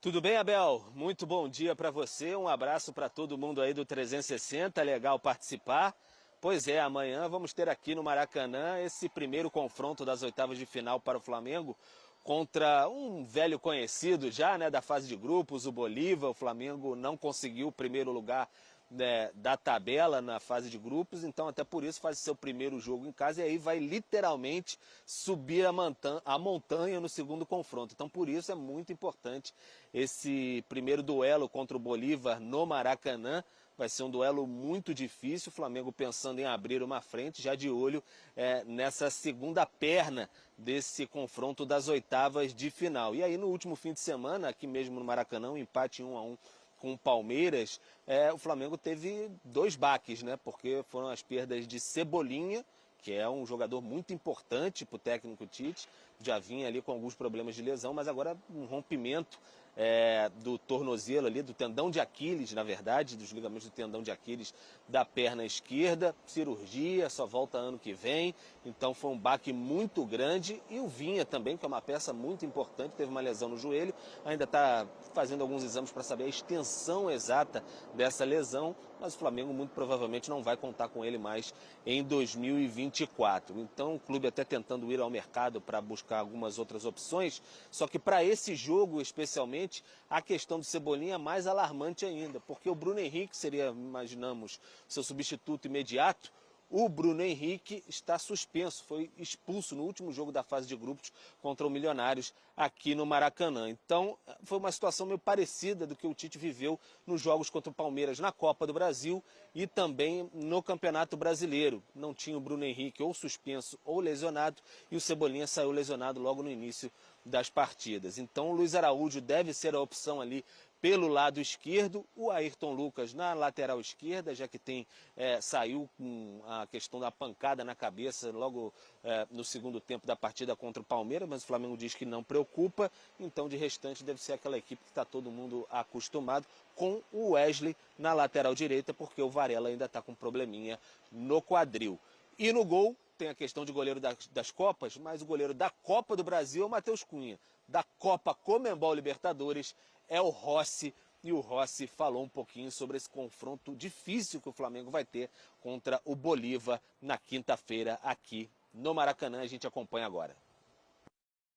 Tudo bem, Abel? Muito bom dia para você, um abraço para todo mundo aí do 360, legal participar. Pois é, amanhã vamos ter aqui no Maracanã esse primeiro confronto das oitavas de final para o Flamengo contra um velho conhecido já, né, da fase de grupos, o Bolívar. O Flamengo não conseguiu o primeiro lugar, né, da tabela na fase de grupos, então até por isso faz seu primeiro jogo em casa e aí vai literalmente subir a montanha no segundo confronto. Então por isso é muito importante esse primeiro duelo contra o Bolívar no Maracanã. Vai ser um duelo muito difícil, o Flamengo pensando em abrir uma frente, já de olho nessa segunda perna desse confronto das oitavas de final. E aí no último fim de semana, aqui mesmo no Maracanã, um empate 1-1 com o Palmeiras, o Flamengo teve dois baques, né? Porque foram as perdas de Cebolinha, que é um jogador muito importante para o técnico Tite, já vinha ali com alguns problemas de lesão, mas agora um rompimento do tornozelo ali, do tendão de Aquiles, na verdade, dos ligamentos do tendão de Aquiles da perna esquerda, cirurgia, só volta ano que vem, então foi um baque muito grande. E o Vinha também, que é uma peça muito importante, teve uma lesão no joelho, ainda está fazendo alguns exames para saber a extensão exata dessa lesão, mas o Flamengo muito provavelmente não vai contar com ele mais em 2024. Então o clube até tentando ir ao mercado para buscar algumas outras opções, só que para esse jogo especialmente, a questão do Cebolinha é mais alarmante ainda, porque o Bruno Henrique seria, imaginamos, seu substituto imediato. O Bruno Henrique está suspenso, foi expulso no último jogo da fase de grupos contra o Milionários aqui no Maracanã. Então, foi uma situação meio parecida do que o Tite viveu nos jogos contra o Palmeiras na Copa do Brasil e também no Campeonato Brasileiro. Não tinha o Bruno Henrique ou suspenso ou lesionado e o Cebolinha saiu lesionado logo no início das partidas. Então, o Luiz Araújo deve ser a opção ali pelo lado esquerdo, o Ayrton Lucas na lateral esquerda, já que saiu com a questão da pancada na cabeça logo no segundo tempo da partida contra o Palmeiras, mas o Flamengo diz que não preocupa, então de restante deve ser aquela equipe que está todo mundo acostumado, com o Wesley na lateral direita, porque o Varela ainda está com um probleminha no quadril. E no gol tem a questão de goleiro das Copas, mas o goleiro da Copa do Brasil é o Matheus Cunha. Da Copa Conmebol Libertadores é o Rossi, e o Rossi falou um pouquinho sobre esse confronto difícil que o Flamengo vai ter contra o Bolívar na quinta-feira aqui no Maracanã. A gente acompanha agora.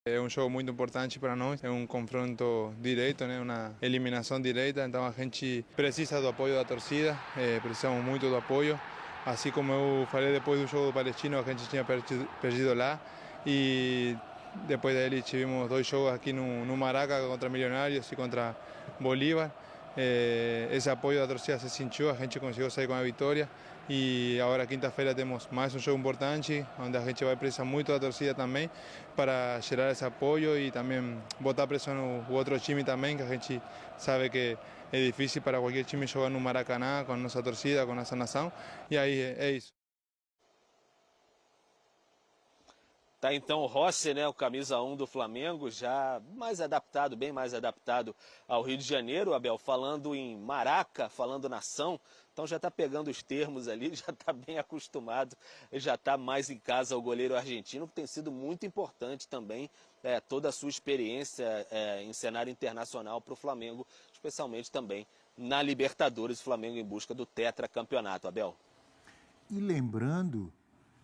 É um jogo muito importante para nós, é um confronto direto, né? Uma eliminação direta, então a gente precisa do apoio da torcida, precisamos muito do apoio. Assim como eu falei depois do jogo do Palestino, a gente tinha perdido lá e depois dele tivemos dois jogos aqui no Maraca contra Milionários e contra Bolívar. Esse apoio da torcida se sentiu, a gente conseguiu sair com a vitória e agora quinta-feira temos mais um jogo importante, onde a gente vai precisar muito da torcida também para gerar esse apoio e também botar pressão no outro time também, que a gente sabe que é difícil para qualquer time jogar no Maracanã com a nossa torcida, com a nossa nação, e aí é isso. Tá então o Rossi, né, o camisa 1 do Flamengo, já mais adaptado, bem mais adaptado ao Rio de Janeiro, Abel, falando em Maraca, falando nação, então já está pegando os termos ali, já está bem acostumado, já está mais em casa o goleiro argentino, que tem sido muito importante também, toda a sua experiência em cenário internacional para o Flamengo, especialmente também na Libertadores, o Flamengo em busca do tetracampeonato, Abel. E lembrando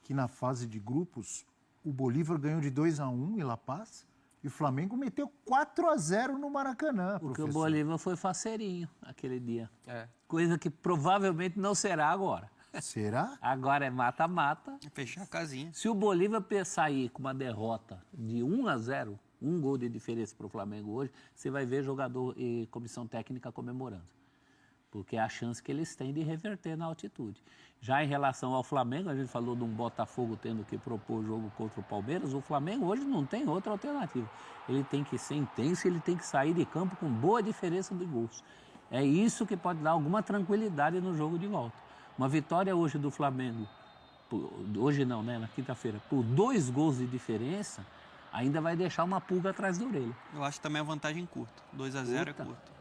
que na fase de grupos, o Bolívar ganhou de 2-1 em La Paz e o Flamengo meteu 4-0 no Maracanã, Porque professor. o Bolívar foi faceirinho aquele dia. Coisa que provavelmente não será agora. Será? Agora é mata-mata. Fechar a casinha. Se o Bolívar sair com uma derrota de 1-0, um gol de diferença para o Flamengo hoje, você vai ver jogador e comissão técnica comemorando. Porque é a chance que eles têm de reverter na altitude. Já em relação ao Flamengo, a gente falou de um Botafogo tendo que propor jogo contra o Palmeiras, o Flamengo hoje não tem outra alternativa. Ele tem que ser intenso, ele tem que sair de campo com boa diferença de gols. É isso que pode dar alguma tranquilidade no jogo de volta. Uma vitória hoje do Flamengo, hoje não, né, na quinta-feira, por 2 gols de diferença, ainda vai deixar uma pulga atrás da orelha. Eu acho também a vantagem curta. 2-0 é curto.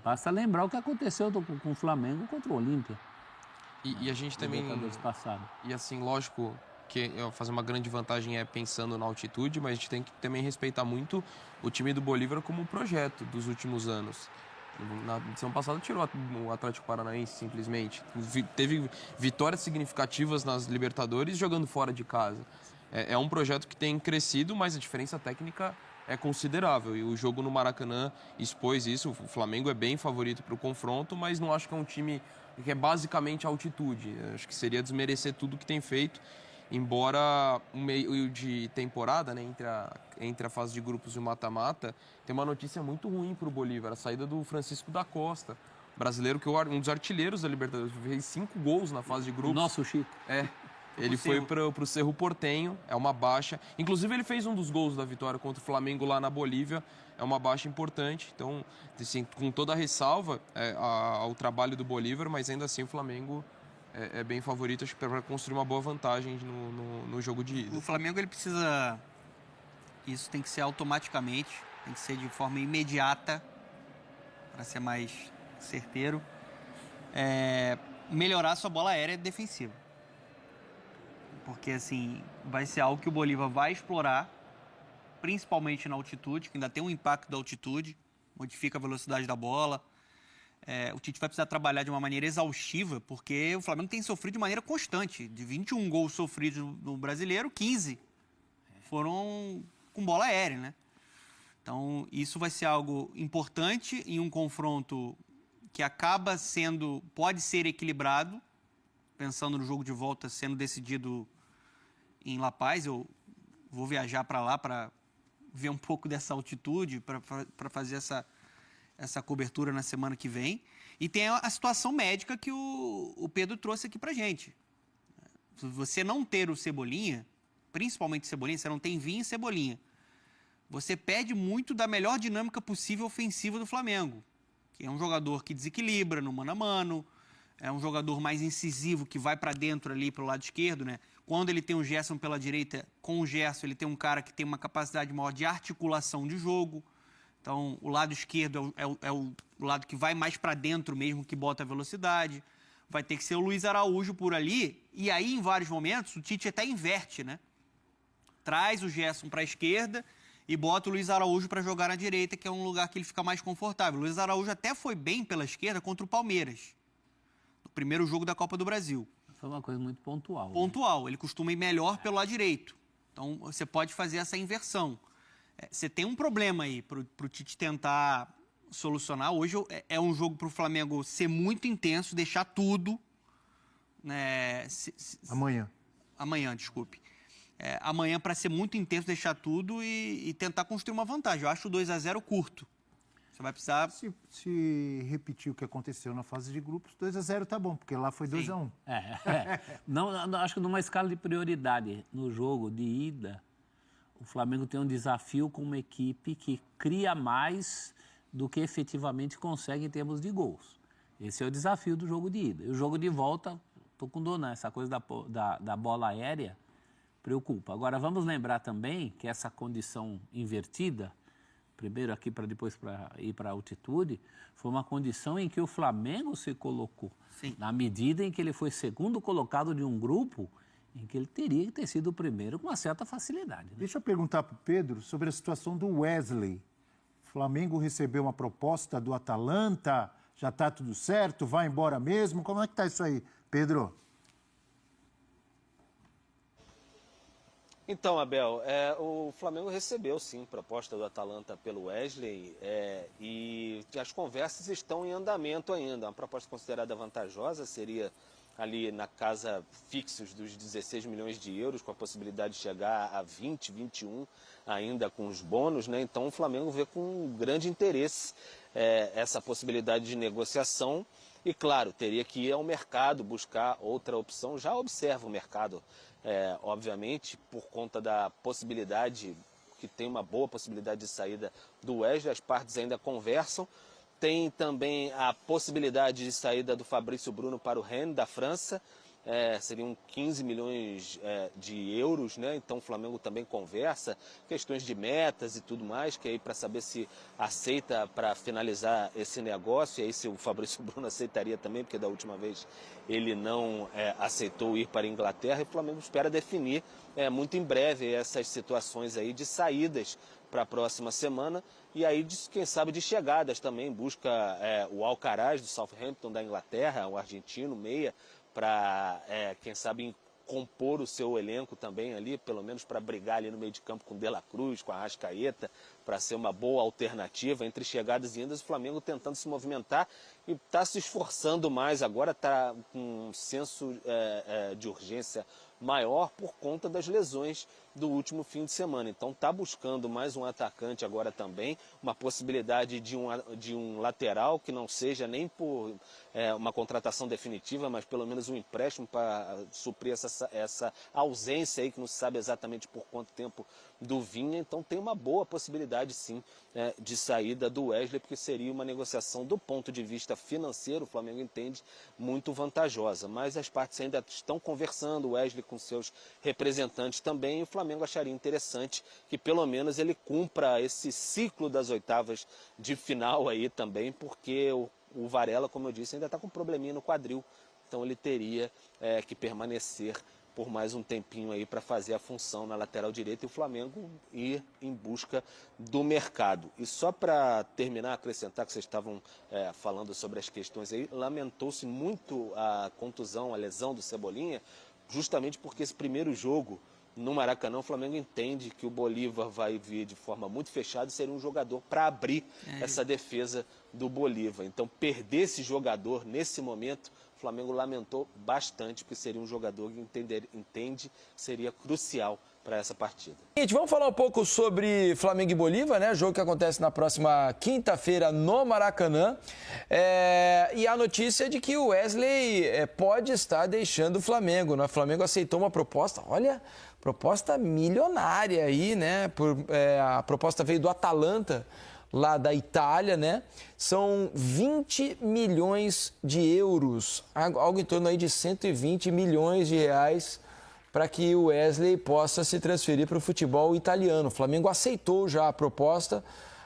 Basta lembrar o que aconteceu com o Flamengo contra o Olímpia. E a gente também... Passado. E assim, lógico, fazer uma grande vantagem pensando na altitude, mas a gente tem que também respeitar muito o time do Bolívar como projeto dos últimos anos. Na edição passada tirou o Atlético Paranaense simplesmente. Teve vitórias significativas nas Libertadores jogando fora de casa. É um projeto que tem crescido, mas a diferença técnica é considerável. E o jogo no Maracanã expôs isso. O Flamengo é bem favorito para o confronto, mas não acho que é um time que é basicamente altitude. Acho que seria desmerecer tudo que tem feito. Embora o meio de temporada, né, entre a fase de grupos e o mata-mata, tem uma notícia muito ruim para o Bolívar, a saída do Francisco da Costa, brasileiro que um dos artilheiros da Libertadores, fez 5 gols na fase de grupos. Nosso Chico. Ele foi para o Cerro Porteño, é uma baixa. Inclusive ele fez um dos gols da vitória contra o Flamengo lá na Bolívia, é uma baixa importante. Então, assim, com toda a ressalva ao trabalho do Bolívar, mas ainda assim o Flamengo é bem favorito para construir uma boa vantagem no jogo de ida. O Flamengo ele precisa, isso tem que ser automaticamente, tem que ser de forma imediata, para ser mais certeiro, melhorar sua bola aérea defensiva. Porque assim, vai ser algo que o Bolívar vai explorar, principalmente na altitude, que ainda tem um impacto da altitude, modifica a velocidade da bola. O Tite vai precisar trabalhar de uma maneira exaustiva, porque o Flamengo tem sofrido de maneira constante. De 21 gols sofridos no Brasileiro, 15 foram com bola aérea, né? Então, isso vai ser algo importante em um confronto que pode ser equilibrado, pensando no jogo de volta sendo decidido em La Paz. Eu vou viajar para lá para ver um pouco dessa altitude, para fazer essa cobertura na semana que vem. E tem a situação médica que o Pedro trouxe aqui pra gente. Se você não ter o Cebolinha, principalmente Cebolinha, você não tem Vinha e Cebolinha, você perde muito da melhor dinâmica possível ofensiva do Flamengo, que é um jogador que desequilibra no mano a mano, é um jogador mais incisivo, que vai para dentro ali pro lado esquerdo, né? Quando ele tem o Gerson pela direita, com o Gerson ele tem um cara que tem uma capacidade maior de articulação de jogo. Então, o lado esquerdo é o lado que vai mais para dentro mesmo, que bota a velocidade. Vai ter que ser o Luiz Araújo por ali. E aí, em vários momentos, o Tite até inverte, né? Traz o Gerson para a esquerda e bota o Luiz Araújo para jogar na direita, que é um lugar que ele fica mais confortável. O Luiz Araújo até foi bem pela esquerda contra o Palmeiras, no primeiro jogo da Copa do Brasil. Foi uma coisa muito pontual. Pontual. Né? Ele costuma ir melhor pelo lado direito. Então, você pode fazer essa inversão. Você tem um problema aí para o Tite tentar solucionar. Hoje é um jogo para o Flamengo ser muito intenso, deixar tudo. Né, Amanhã, desculpe. Amanhã para ser muito intenso, deixar tudo e tentar construir uma vantagem. Eu acho o 2-0 curto. Você vai precisar... Se repetir o que aconteceu na fase de grupos, 2-0 tá bom, porque lá foi 2-1. Não, acho que numa escala de prioridade no jogo de ida, o Flamengo tem um desafio com uma equipe que cria mais do que efetivamente consegue em termos de gols. Esse é o desafio do jogo de ida. E o jogo de volta, estou com dor, né? Essa coisa da bola aérea preocupa. Agora, vamos lembrar também que essa condição invertida, primeiro aqui para depois ir para a altitude, foi uma condição em que o Flamengo se colocou. Sim. Na medida em que ele foi segundo colocado de um grupo em que ele teria que ter sido o primeiro com uma certa facilidade. Né? Deixa eu perguntar para o Pedro sobre a situação do Wesley. O Flamengo recebeu uma proposta do Atalanta, já está tudo certo, vai embora mesmo? Como é que está isso aí, Pedro? Então, Abel, o Flamengo recebeu, sim, proposta do Atalanta pelo Wesley e as conversas estão em andamento ainda. Uma proposta considerada vantajosa seria ali na casa fixos dos 16 milhões de euros, com a possibilidade de chegar a 20, 21, ainda com os bônus, né? Então o Flamengo vê com grande interesse essa possibilidade de negociação e, claro, teria que ir ao mercado buscar outra opção. Já observa o mercado, obviamente, por conta da possibilidade, que tem uma boa possibilidade de saída do Wesley, as partes ainda conversam. Tem também a possibilidade de saída do Fabrício Bruno para o Rennes, da França. seriam 15 milhões de euros, né? Então o Flamengo também conversa, questões de metas e tudo mais, que aí para saber se aceita para finalizar esse negócio, e aí se o Fabrício Bruno aceitaria também, porque da última vez ele não aceitou ir para a Inglaterra, e o Flamengo espera definir muito em breve essas situações aí de saídas para a próxima semana, e aí, quem sabe, de chegadas também, busca o Alcaraz do Southampton da Inglaterra, o argentino, meia, para, quem sabe, compor o seu elenco também ali, pelo menos para brigar ali no meio de campo com o De La Cruz, com a Arrascaeta, para ser uma boa alternativa entre chegadas e indas. O Flamengo tentando se movimentar e está se esforçando mais agora, está com um senso de urgência maior por conta das lesões do último fim de semana. Então está buscando mais um atacante agora também, uma possibilidade de um lateral que não seja nem por uma contratação definitiva, mas pelo menos um empréstimo para suprir essa ausência aí, que não se sabe exatamente por quanto tempo, do Vinha. Então tem uma boa possibilidade sim de saída do Wesley, porque seria uma negociação do ponto de vista financeiro, o Flamengo entende, muito vantajosa. Mas as partes ainda estão conversando, o Wesley com seus representantes também, e o Flamengo acharia interessante que pelo menos ele cumpra esse ciclo das oitavas de final aí também, porque o Varela, como eu disse, ainda está com um probleminha no quadril, então ele teria que permanecer por mais um tempinho aí para fazer a função na lateral direita, e o Flamengo ir em busca do mercado. E só para terminar, acrescentar que vocês estavam falando sobre as questões aí, lamentou-se muito a contusão, a lesão do Cebolinha, justamente porque esse primeiro jogo no Maracanã, o Flamengo entende que o Bolívar vai vir de forma muito fechada e seria um jogador para abrir essa defesa do Bolívar. Então, perder esse jogador nesse momento, o Flamengo lamentou bastante, porque seria um jogador que entende seria crucial para essa partida. Gente, vamos falar um pouco sobre Flamengo e Bolívar, né? Jogo que acontece na próxima quinta-feira no Maracanã. E a notícia é de que o Wesley pode estar deixando o Flamengo, né? O Flamengo aceitou uma proposta, olha, proposta milionária aí, né? A proposta veio do Atalanta, lá da Itália, né? São 20 milhões de euros, algo em torno aí de 120 milhões de reais, para que o Wesley possa se transferir para o futebol italiano. O Flamengo aceitou já a proposta,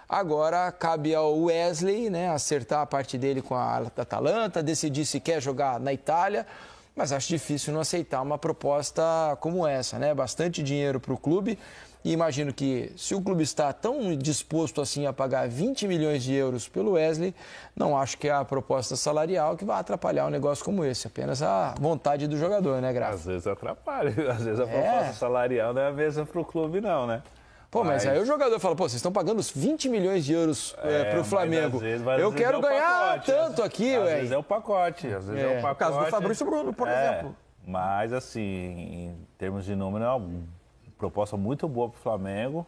agora cabe ao Wesley, né, acertar a parte dele com a Atalanta, decidir se quer jogar na Itália, mas acho difícil não aceitar uma proposta como essa, né? Bastante dinheiro para o clube. E imagino que, se o clube está tão disposto assim a pagar 20 milhões de euros pelo Wesley, não acho que é a proposta salarial que vai atrapalhar um negócio como esse. Apenas a vontade do jogador, né, Grafa? Às vezes atrapalha. Às vezes a proposta salarial não é a mesma para o clube, não, né? Pô, mas aí o jogador fala, pô, vocês estão pagando 20 milhões de euros para o Flamengo. Eu quero ganhar tanto aqui, ué. Às vezes é o pacote, às vezes é o pacote. O caso do Fabrício Bruno, por exemplo. Mas, assim, em termos de número, é uma proposta muito boa para o Flamengo.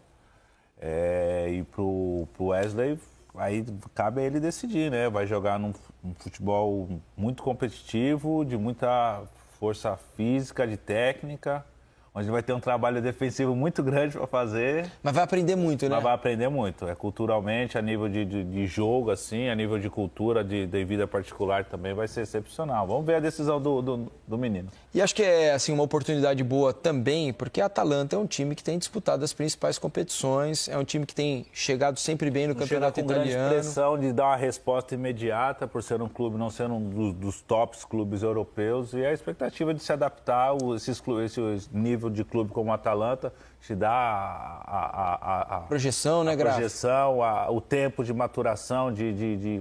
E para o Wesley, aí cabe a ele decidir, né? Vai jogar num futebol muito competitivo, de muita força física, de técnica, onde vai ter um trabalho defensivo muito grande para fazer. Mas vai aprender muito, né? Mas vai aprender muito. Culturalmente, a nível de jogo, assim, a nível de cultura, de vida particular também vai ser excepcional. Vamos ver a decisão do menino. E acho que é assim, uma oportunidade boa também, porque a Atalanta é um time que tem disputado as principais competições, é um time que tem chegado sempre bem no campeonato italiano. Chega com grande pressão de dar uma resposta imediata, por ser um clube, não ser um dos tops clubes europeus, e a expectativa de se adaptar esse nível de clube como o Atalanta, te dá a projeção, né, Grafa? Projeção, o tempo de maturação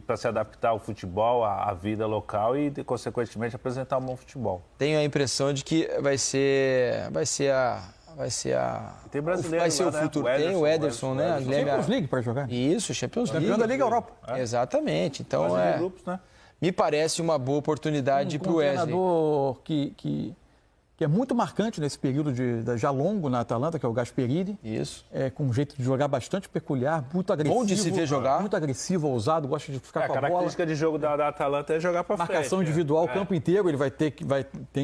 para se adaptar ao futebol, à vida local e, consequentemente, apresentar um bom futebol. Tenho a impressão de que vai ser Tem brasileiro vai ser lá, o futuro. Né? Tem o Ederson, né? Champions League para jogar. Isso, Champions League. Campeão da Liga Europa. Exatamente. Então, grupos, né? Me parece uma boa oportunidade para o Wesley. Um treinador que é muito marcante nesse período já longo na Atalanta, que é o Gasperini. Isso. Com um jeito de jogar bastante peculiar, muito agressivo. Bom de se ver jogar. Muito agressivo, ousado, gosta de ficar com a bola. A característica de jogo da Atalanta é jogar para frente. Marcação individual o campo inteiro, ele vai ter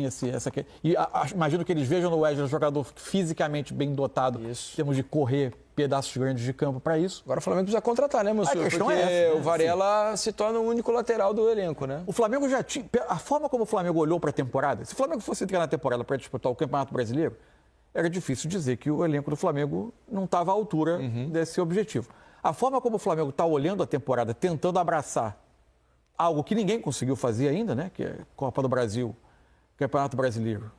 essa... E imagino que eles vejam no Wesley um jogador fisicamente bem dotado, em termos de correr pedaços grandes de campo para isso. Agora o Flamengo precisa contratar, né, Mansur? A questão Porque é essa, né? o Varela se torna o único lateral do elenco, né? O Flamengo já tinha... A forma como o Flamengo olhou para a temporada, se o Flamengo fosse entrar na temporada para disputar o Campeonato Brasileiro, era difícil dizer que o elenco do Flamengo não estava à altura desse objetivo. A forma como o Flamengo está olhando a temporada, tentando abraçar algo que ninguém conseguiu fazer ainda, né? Que é Copa do Brasil, Campeonato Brasileiro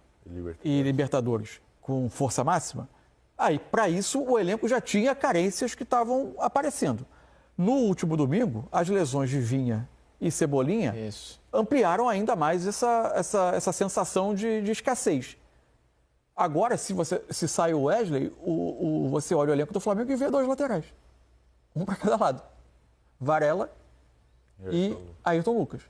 e Libertadores com força máxima. Aí, para isso, o elenco já tinha carências que estavam aparecendo. No último domingo, as lesões de Vinha e Cebolinha ampliaram ainda mais essa sensação de escassez. Agora, se sai o Wesley, você olha o elenco do Flamengo e vê 2 laterais. Um para cada lado. Varela e Ayrton Lucas.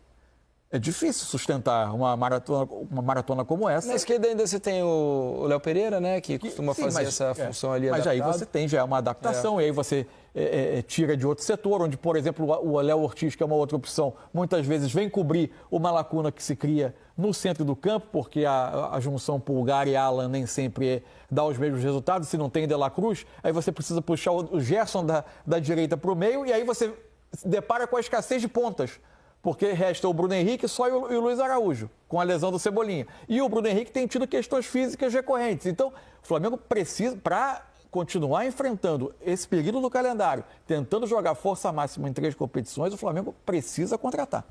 É difícil sustentar uma maratona como essa. Na esquerda ainda você tem o Léo Pereira, né? Que costuma fazer essa função ali Mas adaptado. aí você tem já uma adaptação, e aí você tira de outro setor, onde, por exemplo, o Léo Ortiz, que é uma outra opção, muitas vezes vem cobrir uma lacuna que se cria no centro do campo, porque a junção Pulgar e Alan nem sempre dá os mesmos resultados. Se não tem De La Cruz, aí você precisa puxar o Gerson da direita para o meio, e aí você se depara com a escassez de pontas. Porque resta o Bruno Henrique só e o Luiz Araújo, com a lesão do Cebolinha. E o Bruno Henrique tem tido questões físicas recorrentes. Então, o Flamengo precisa, para continuar enfrentando esse período do calendário, tentando jogar força máxima em 3 competições, o Flamengo precisa contratar.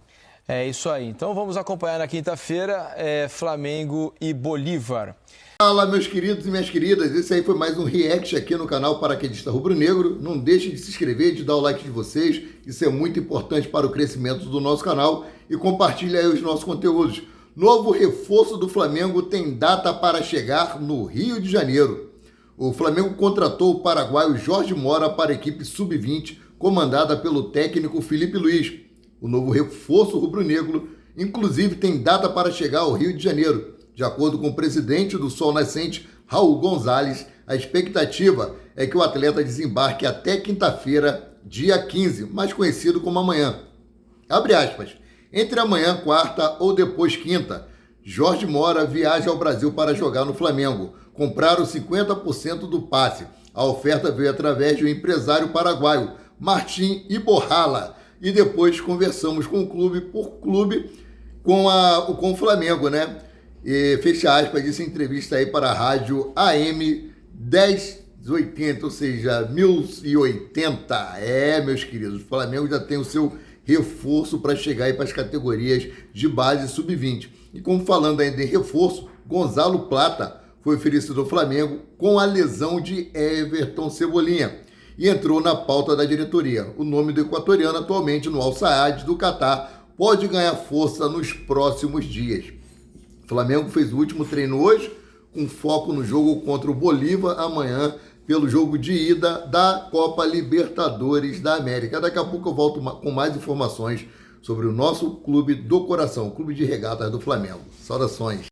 É isso aí. Então vamos acompanhar na quinta-feira Flamengo e Bolívar. Fala, meus queridos e minhas queridas, esse aí foi mais um react aqui no canal Paraquedista Rubro Negro. Não deixe de se inscrever, de dar o like de vocês, isso é muito importante para o crescimento do nosso canal, e compartilhe aí os nossos conteúdos. Novo reforço do Flamengo tem data para chegar no Rio de Janeiro. O Flamengo contratou o paraguaio Jorge Mora para a equipe sub-20, comandada pelo técnico Felipe Luiz. O novo reforço rubro-negro, inclusive, tem data para chegar ao Rio de Janeiro. De acordo com o presidente do Sol Nascente, Raul Gonzalez, a expectativa é que o atleta desembarque até quinta-feira, dia 15, mais conhecido como amanhã. Abre aspas. Entre amanhã, quarta ou depois quinta, Jorge Mora viaja ao Brasil para jogar no Flamengo. Compraram 50% do passe. A oferta veio através de um empresário paraguaio, Martim Iborrala. E depois conversamos com o clube por clube, com o Flamengo, né? E, fecha aspas, disse em entrevista aí para a rádio AM 1080, ou seja, 1080. Meus queridos, o Flamengo já tem o seu reforço para chegar aí para as categorias de base sub-20. E como falando ainda em reforço, Gonzalo Plata foi oferecido ao Flamengo com a lesão de Everton Cebolinha e entrou na pauta da diretoria. O nome do equatoriano atualmente no Al Saad do Catar pode ganhar força nos próximos dias. O Flamengo fez o último treino hoje, com foco no jogo contra o Bolívar amanhã, pelo jogo de ida da Copa Libertadores da América. Daqui a pouco eu volto com mais informações sobre o nosso clube do coração, o Clube de Regatas do Flamengo. Saudações!